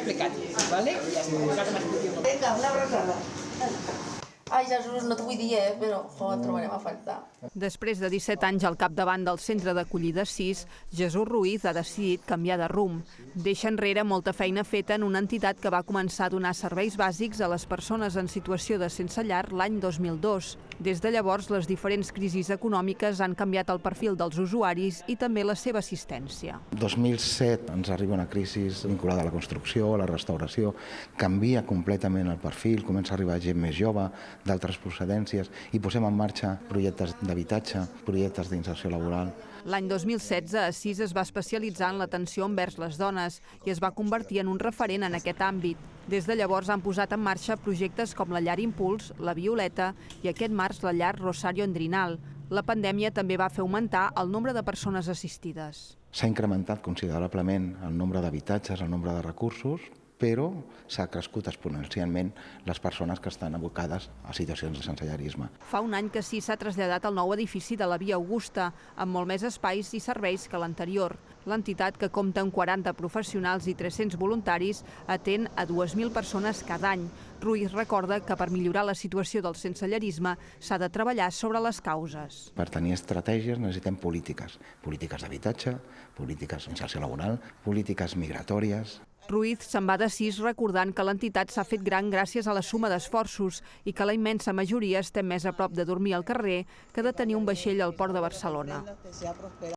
explicat, ¿vale? I ja està. Vinga, una abraçada. Ai, Jesús, no t'ho vull dir, però et trobarem a faltar. Després de 17 anys al capdavant del centre d'acollida 6, Jesús Ruiz ha decidit canviar de rumb. Deixa enrere molta feina feta en una entitat que va començar a donar serveis bàsics a les persones en situació de sense llar l'any 2002. Des de llavors, les diferents crisis econòmiques han canviat el perfil dels usuaris i també la seva assistència. 2007 ens arriba una crisi vinculada a la construcció, a la restauració, canvia completament el perfil, comença a arribar gent més jove, d'altres procedències, i posem en marxa projectes d'habitatge, projectes d'inserció laboral. L'any 2016, Assís es va especialitzar en l'atenció envers les dones i es va convertir en un referent en aquest àmbit. Des de llavors han posat en marxa projectes com la Llar Impuls, la Violeta i aquest març la Llar Rosario Endrinal. La pandèmia també va fer augmentar el nombre de persones assistides. S'ha incrementat considerablement el nombre d'habitatges, el nombre de recursos, però s'ha crescut exponencialment les persones que estan abocades a situacions de sensellarisme. Fa un any que sí s'ha traslladat al nou edifici de la Via Augusta, amb molt més espais i serveis que l'anterior. L'entitat, que compta amb 40 professionals i 300 voluntaris, atén a 2.000 persones cada any. Ruiz recorda que per millorar la situació del sensellarisme s'ha de treballar sobre les causes. Per tenir estratègies necessitem polítiques d'habitatge, polítiques d'inserció laboral, polítiques migratòries. Ruiz se'n va de 6 recordant que l'entitat s'ha fet gran gràcies a la suma d'esforços i que la immensa majoria estem més a prop de dormir al carrer que de tenir un vaixell al port de Barcelona.